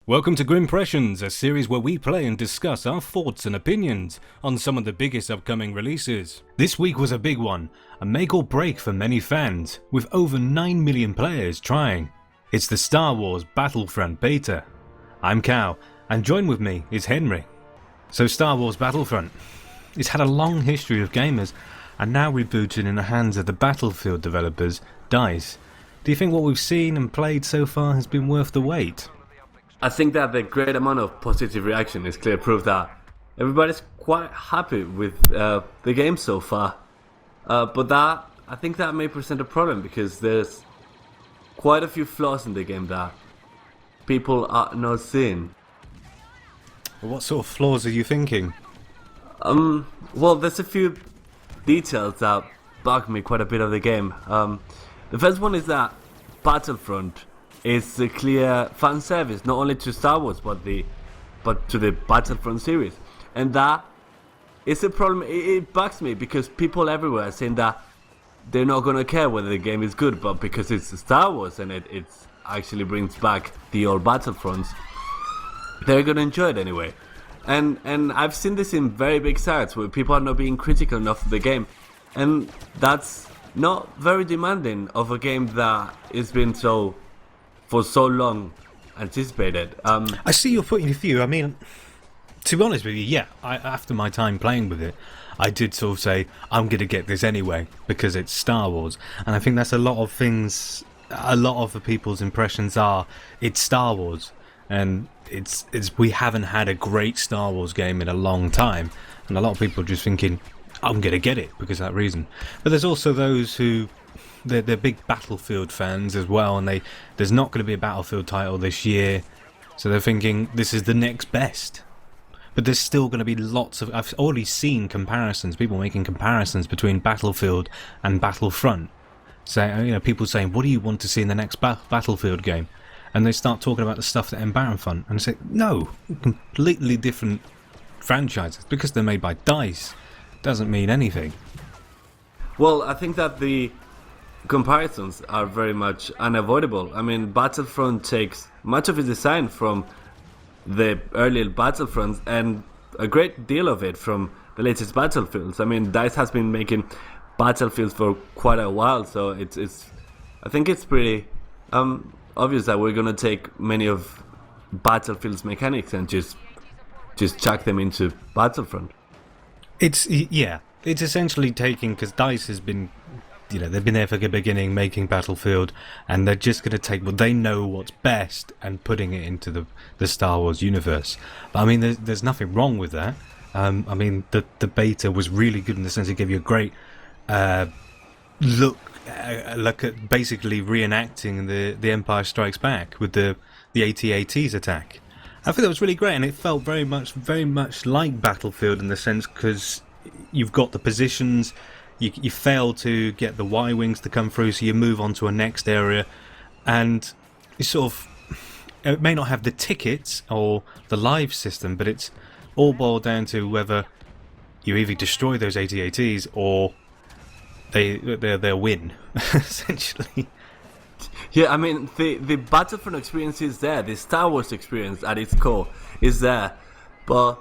Welcome to Grinpressions, a series where we play and discuss our thoughts and opinions on some of the biggest upcoming releases. This week was a big one, a make or break for many fans, with over 9 million players trying. It's the Star Wars Battlefront Beta. I'm Cal, and join with me is Henry. So Star Wars Battlefront, it's had a long history of gamers, and now rebooted in the hands of the Battlefield developers, DICE. Do you think what we've seen and played so far has been worth the wait? I think that the great amount of positive reaction is clear proof that everybody's quite happy with the game so far. But I think that may present a problem because there's quite a few flaws in the game that people are not seeing. What sort of flaws are you thinking? Well, there's a few details that bug me quite a bit of the game. The first one is that Battlefront is a clear fan service, not only to Star Wars but to the Battlefront series, and that is a problem. It bugs me because people everywhere are saying that they're not gonna care whether the game is good, but because it's Star Wars and it actually brings back the old Battlefronts, they're gonna enjoy it anyway. And I've seen this in very big sites where people are not being critical enough of the game, and that's not very demanding of a game that has been for so long anticipated. I see your point of view. I mean, to be honest with you, yeah, after my time playing with it, I did sort of say, I'm going to get this anyway, because it's Star Wars. And I think that's a lot of things, a lot of the people's impressions are, it's Star Wars. And we haven't had a great Star Wars game in a long time. And a lot of people are just thinking, I'm going to get it because of that reason. But there's also those who they're big Battlefield fans as well, and there's not going to be a Battlefield title this year, so they're thinking this is the next best. But there's still going to be lots of... I've already seen comparisons, people making comparisons between Battlefield and Battlefront. So, people saying, what do you want to see in the next Battlefield game? And they start talking about the stuff that in Battlefront, and I say, no, completely different franchises. Because they're made by DICE doesn't mean anything. Well, I think that the comparisons are very much unavoidable. I mean, Battlefront takes much of its design from the earlier Battlefronts and a great deal of it from the latest Battlefields. I mean, DICE has been making Battlefields for quite a while, so I think it's pretty obvious that we're gonna take many of Battlefield's mechanics and just chuck them into Battlefront. It's essentially taking, because DICE has been, they've been there from the beginning making Battlefield, and they're just going to take what they know what's best and putting it into the Star Wars universe. But I mean, there's nothing wrong with that. I mean, the beta was really good in the sense it gave you a great look at basically reenacting the Empire Strikes Back with the AT-AT's attack. I think that was really great, and it felt very much like Battlefield in the sense because you've got the positions. You fail to get the Y-wings to come through, so you move on to a next area, and it may not have the tickets or the live system, but it's all boiled down to whether you either destroy those AT-ATs or they'll win, essentially. Yeah, I mean, the Battlefront experience is there, the Star Wars experience at its core is there, but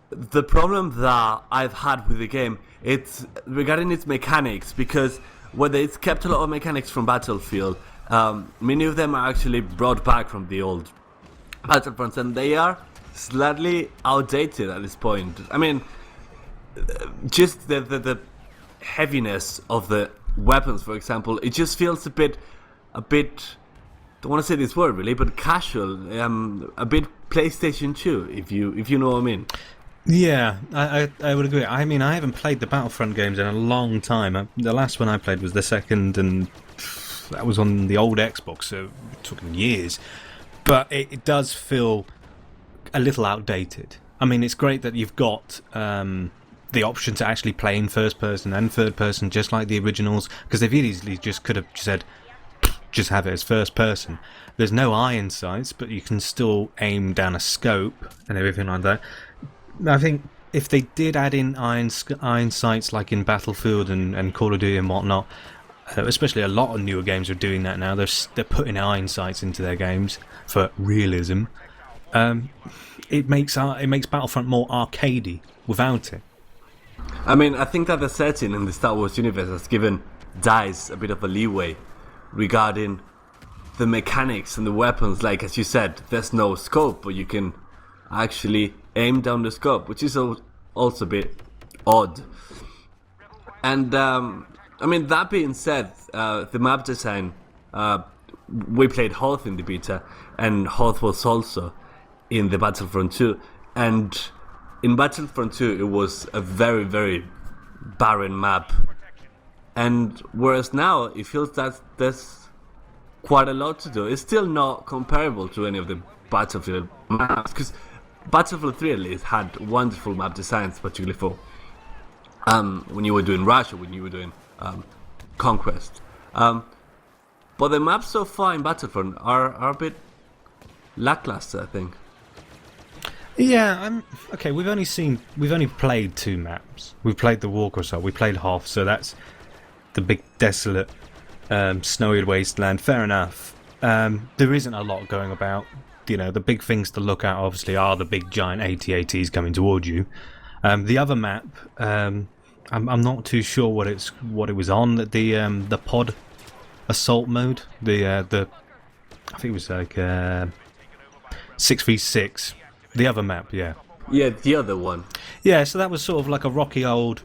the problem that I've had with the game, it's regarding its mechanics, because whether it's kept a lot of mechanics from Battlefield, many of them are actually brought back from the old Battlefronts, and they are slightly outdated at this point. I mean, just the heaviness of the weapons, for example, it just feels a bit, don't want to say this word really, but casual, a bit PlayStation 2, if you know what I mean. Yeah, I would agree. I mean, I haven't played the Battlefront games in a long time. The last one I played was the second, and that was on the old Xbox, so it took years. But it does feel a little outdated. I mean, it's great that you've got the option to actually play in first person and third person, just like the originals, because they've easily just could have said, just have it as first person. There's no iron sights, but you can still aim down a scope and everything like that. I think if they did add in iron sights like in Battlefield and Call of Duty and whatnot, especially a lot of newer games are doing that now. They're putting iron sights into their games for realism. It makes Battlefront more arcadey without it. I mean, I think that the setting in the Star Wars universe has given DICE a bit of a leeway regarding the mechanics and the weapons. Like, as you said, there's no scope, but you can actually aim down the scope, which is also a bit odd. And, I mean, that being said, the map design, we played Hoth in the beta, and Hoth was also in the Battlefront 2. And in Battlefront 2, it was a very, very barren map. And whereas now, it feels that there's quite a lot to do. It's still not comparable to any of the Battlefield maps, because Battlefield 3 at least had wonderful map designs, particularly for when you were doing Rush or when you were doing Conquest. But the maps so far in Battlefront are a bit lackluster, I think. Yeah, okay. We've only played 2 maps. We've played the Walker Assault. We played Hoth, so that's the big desolate, snowy wasteland. Fair enough. There isn't a lot going about. You know, the big things to look at obviously are the big giant AT-ATs coming towards you. The other map, I'm not too sure what it was on. The pod assault mode. I think it was like 6v6. The other map, yeah. Yeah, the other one. Yeah, so that was sort of like a rocky old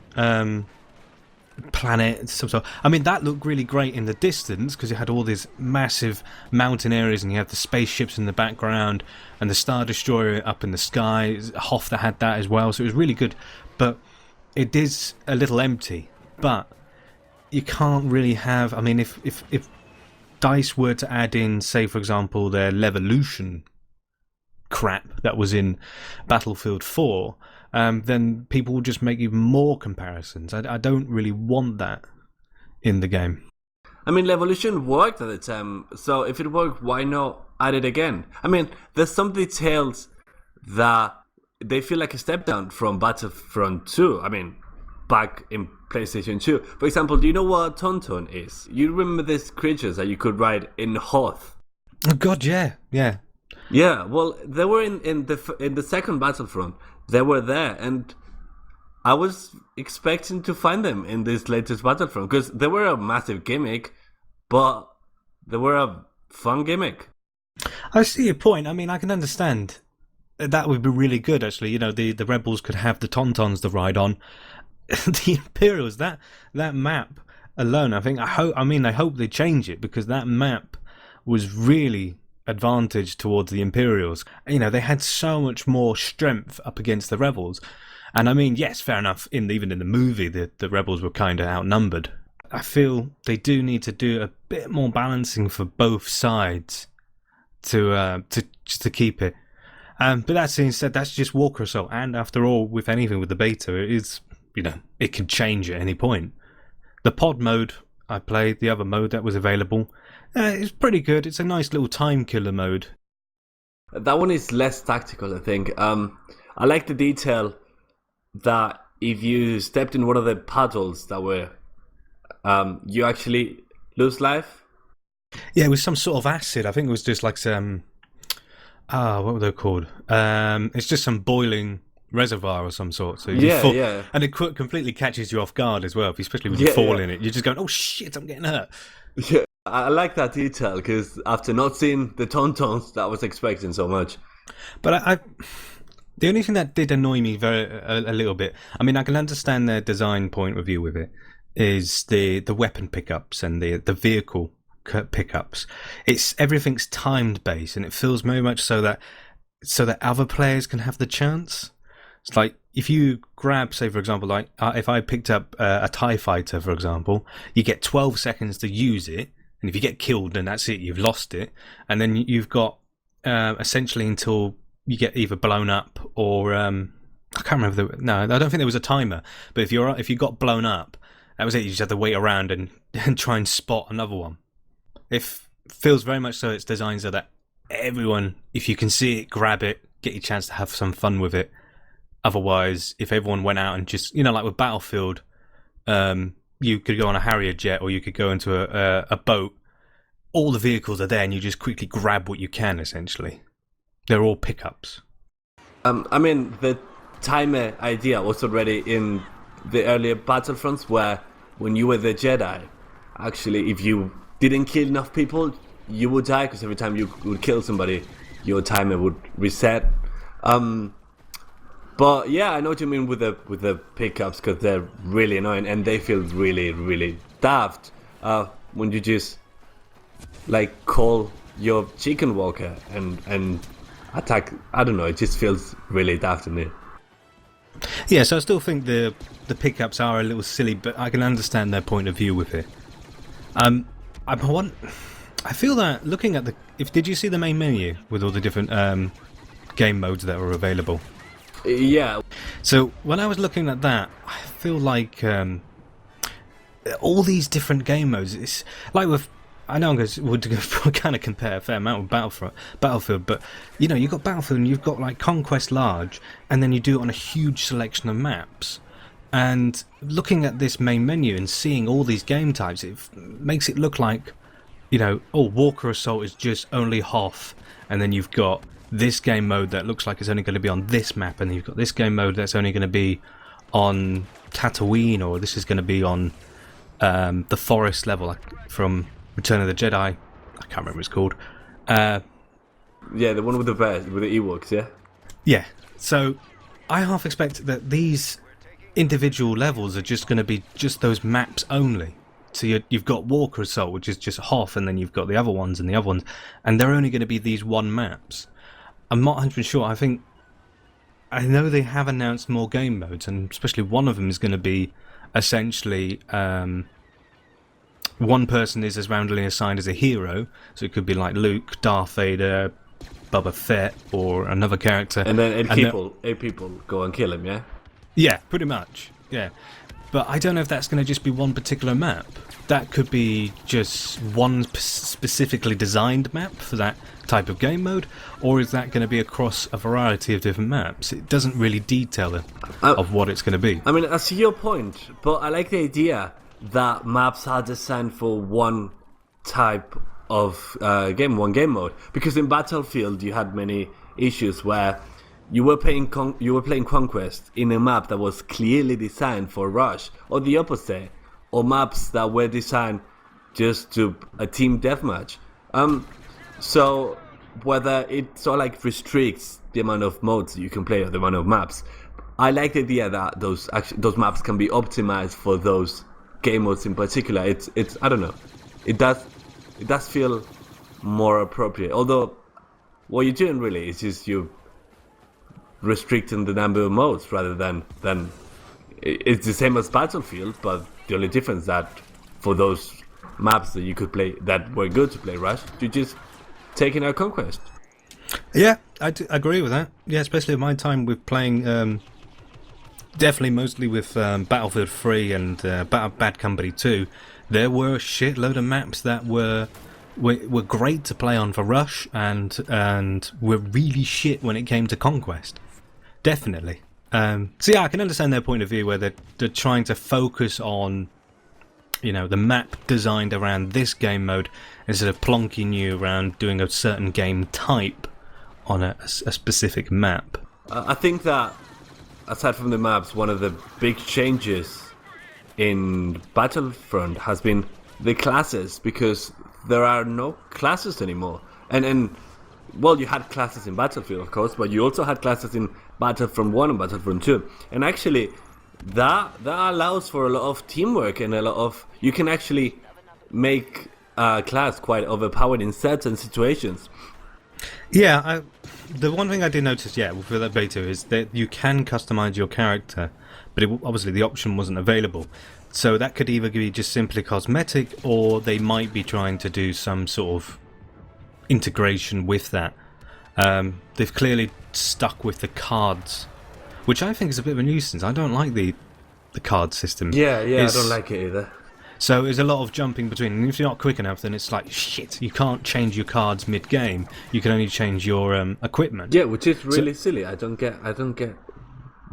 planet. I mean, that looked really great in the distance because it had all these massive mountain areas, and you had the spaceships in the background and the Star Destroyer up in the sky. Hoth that had that as well, so it was really good. But it is a little empty. But you can't really have. I mean, if DICE were to add in, say, for example, their Levolution crap that was in Battlefield 4, then people will just make even more comparisons. I don't really want that in the game. I mean, Levolution worked at the time, so if it worked, why not add it again? I mean, there's some details that they feel like a step down from Battlefront 2. I mean, back in PlayStation 2. For example, do you know what Tauntaun is? You remember these creatures that you could ride in Hoth? Oh God, yeah. Yeah, well, they were in the second Battlefront. They were there, and I was expecting to find them in this latest Battlefront because they were a massive gimmick, but they were a fun gimmick. I see your point. I mean, I can understand that would be really good. Actually, you know, the rebels could have the Tauntauns to ride on. The Imperials, that map alone, I hope they change it, because that map was really advantage towards the Imperials. You know, they had so much more strength up against the rebels, and I mean, yes, fair enough, even in the movie the rebels were kind of outnumbered. I feel they do need to do a bit more balancing for both sides to keep it. But that being said, that's just Walker Assault, and after all, with anything with the beta, it is, you know, it can change at any point. The pod mode I played, the other mode that was available, it's pretty good. It's a nice little time killer mode. That one is less tactical, I think. I like the detail that if you stepped in one of the puddles that were, you actually lose life. Yeah, it was some sort of acid. I think it was just like some, what were they called? It's just some boiling reservoir or some sort. So yeah. And it completely catches you off guard as well, especially when you fall in it. You're just going, oh shit, I'm getting hurt. Yeah, I like that detail, because after not seeing the Tauntauns, I was expecting so much. But the only thing that did annoy me a little bit, I mean, I can understand their design point of view with it, is the weapon pickups and the vehicle pickups. Everything's timed based, and it feels very much so that other players can have the chance. It's like if you grab, say for example, like if I picked up a TIE fighter, for example, you get 12 seconds to use it, and if you get killed, then that's it, you've lost it, and then you've got essentially until you get either blown up or I can't remember. No, I don't think there was a timer. But if you got blown up, that was it. You just had to wait around and try and spot another one. It feels very much so it's designed so that everyone, if you can see it, grab it, get your chance to have some fun with it. Otherwise, if everyone went out and just, you know, like with Battlefield, you could go on a Harrier jet or you could go into a boat. All the vehicles are there and you just quickly grab what you can, essentially. they're all pickups. I mean, the timer idea was already in the earlier Battlefronts, where when you were the Jedi, actually, if you didn't kill enough people, you would die, because every time you would kill somebody, your timer would reset. But yeah, I know what you mean with the pickups, because they're really annoying and they feel really, really daft. When you just like call your chicken walker and attack, I don't know, it just feels really daft to me. Yeah, so I still think the pickups are a little silly, but I can understand their point of view with it. I feel that looking at did you see the main menu with all the different game modes that were available? Yeah. So when I was looking at that, I feel like all these different game modes. It's like I know would kind of compare a fair amount with Battlefield, but you know, you've got Battlefield and you've got like Conquest Large, and then you do it on a huge selection of maps. And looking at this main menu and seeing all these game types, it makes it look like, you know, Walker Assault is just only Hoth, and then you've got this game mode that looks like it's only going to be on this map, and then you've got this game mode that's only going to be on Tatooine, or this is going to be on the forest level, like from Return of the Jedi. I can't remember what it's called. Yeah, the one with the bears, with the Ewoks, yeah? Yeah. So I half expect that these individual levels are just going to be just those maps only. So you've got Walker Assault, which is just Hoth, and then you've got the other ones and the other ones, and they're only going to be these one maps. I'm not 100% sure. I know they have announced more game modes, and especially one of them is going to be essentially one person is as randomly assigned as a hero, so it could be like Luke, Darth Vader, Boba Fett, or another character. And then eight people go and kill him, yeah? Yeah, pretty much, yeah. But I don't know if that's going to just be one particular map. That could be just one specifically designed map for that type of game mode, or is that going to be across a variety of different maps? It doesn't really detail it of what it's going to be. I mean, I see your point, but I like the idea that maps are designed for one type of one game mode. Because in Battlefield, you had many issues where you were playing Conquest in a map that was clearly designed for Rush, or the opposite, or maps that were designed just to a team deathmatch. So whether it sort of like restricts the amount of modes you can play or the amount of maps, I like the idea that those maps can be optimized for those game modes in particular. It's I don't know, it does feel more appropriate. Although what you're doing really is just you restricting the number of modes rather than it's the same as Battlefield, but the only difference that for those maps that you could play that were good to play Rush, you just taking out Conquest. Yeah, I agree with that. Yeah, especially in my time with playing, definitely mostly with Battlefield 3 and Bad Company 2, there were a shitload of maps that were great to play on for Rush and were really shit when it came to Conquest. Definitely. So yeah, I can understand their point of view where they're trying to focus on, you know, the map designed around this game mode instead of plonking you around doing a certain game type on a specific map. I think that aside from the maps, one of the big changes in Battlefront has been the classes, because there are no classes anymore. And well, you had classes in Battlefield, of course, but you also had classes in Battlefront 1 and Battlefront 2. And actually, that allows for a lot of teamwork and a lot of... You can actually make a class quite overpowered in certain situations. Yeah, the one thing I did notice, for that beta is that you can customize your character, but obviously the option wasn't available. So that could either be just simply cosmetic, or they might be trying to do some sort of integration with that. They've clearly stuck with the cards, which I think is a bit of a nuisance. I don't like the card system. Yeah, I don't like it either. So there's a lot of jumping between, and if you're not quick enough, then it's like, shit, you can't change your cards mid-game. You can only change your equipment. Yeah, which is really silly. I don't get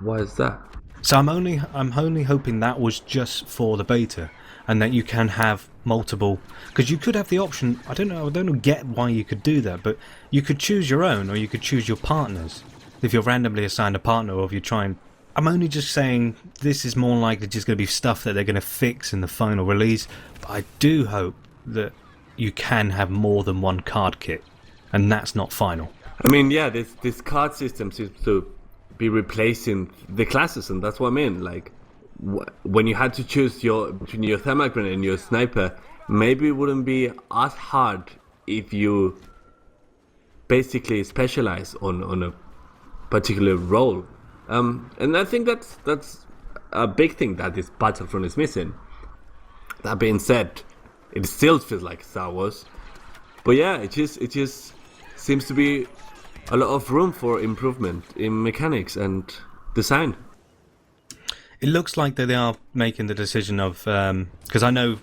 why is that? So I'm only hoping that was just for the beta, and that you can have multiple, because you could have the option. I don't get why you could do that, but you could choose your own, or you could choose your partners. If you're randomly assigned a partner, or if you try and, I'm only just saying this is more likely just going to be stuff that they're going to fix in the final release. But I do hope that you can have more than one card kit, and that's not final. I mean, yeah, this card system seems to be replacing the classes, and that's what I mean. Like, when you had to choose between your thermal grenade and your sniper, maybe it wouldn't be as hard if you basically specialize on a particular role. And I think that's a big thing that this Battlefront is missing. That being said, it still feels like Star Wars. But yeah, it just seems to be a lot of room for improvement in mechanics and design. It looks like that they are making the decision of, because I know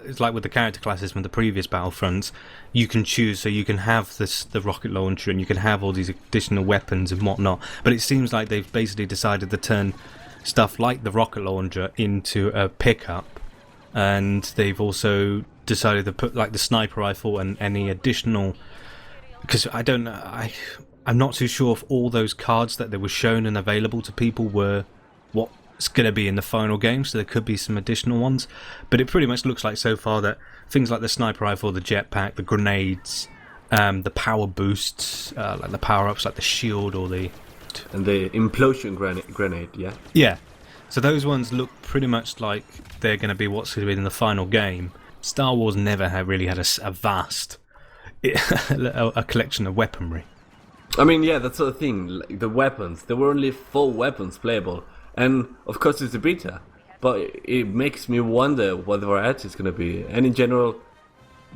it's like with the character classes from the previous Battlefronts, you can choose, so you can have the rocket launcher and you can have all these additional weapons and whatnot, but it seems like they've basically decided to turn stuff like the rocket launcher into a pickup, and they've also decided to put like the sniper rifle and any additional, because I don't know, I'm not too sure if all those cards that they were shown and available to people were what's going to be in the final game, so there could be some additional ones, but it pretty much looks like so far that things like the sniper rifle, the jetpack, the grenades, the power boosts, like the power-ups like the shield or the... And the implosion grenade, yeah? Yeah, so those ones look pretty much like they're going to be what's going to be in the final game. Star Wars never really had a vast a collection of weaponry. I mean, yeah, that's the thing. Like, the weapons, there were only 4 weapons playable. And of course it's a beta, but it makes me wonder what the variety is going to be. And in general,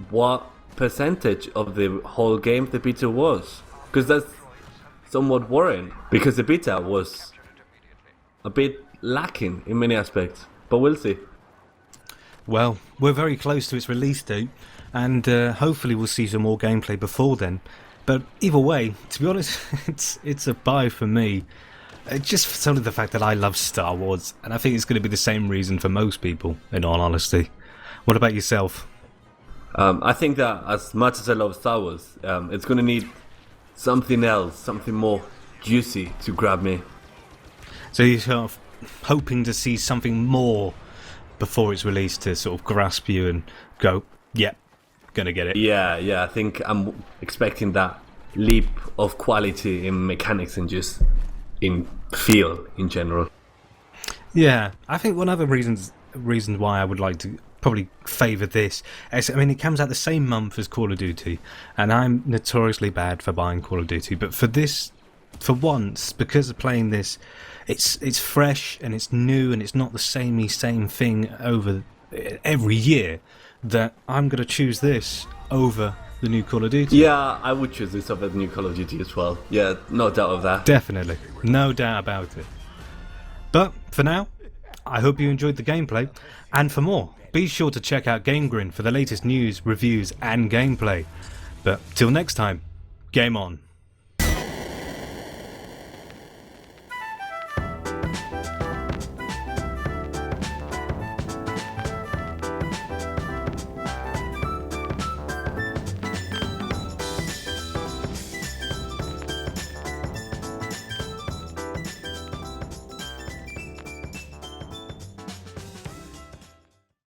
what percentage of the whole game the beta was. Because that's somewhat worrying. Because the beta was a bit lacking in many aspects. But we'll see. Well, we're very close to its release date, and hopefully we'll see some more gameplay before then. But either way, to be honest, it's a buy for me. Just for solely the fact that I love Star Wars, and I think it's going to be the same reason for most people, in all honesty. What about yourself? I think that as much as I love Star Wars, it's going to need something else, something more juicy to grab me. So you're sort of hoping to see something more before it's released to sort of grasp you and go, yep, gonna get it. Yeah, I think I'm expecting that leap of quality in mechanics and just in feel in general. Yeah, I think one other reason why I would like to probably favour this is, I mean, it comes out the same month as Call of Duty, and I'm notoriously bad for buying Call of Duty, but for this, for once, because of playing this, it's fresh and it's new and it's not the same thing over every year, that I'm going to choose this over the new Call of Duty. Yeah, I would choose this over the new Call of Duty as well. Yeah, no doubt of that. Definitely. No doubt about it. But for now, I hope you enjoyed the gameplay. And for more, be sure to check out GameGrin for the latest news, reviews and gameplay. But till next time, game on.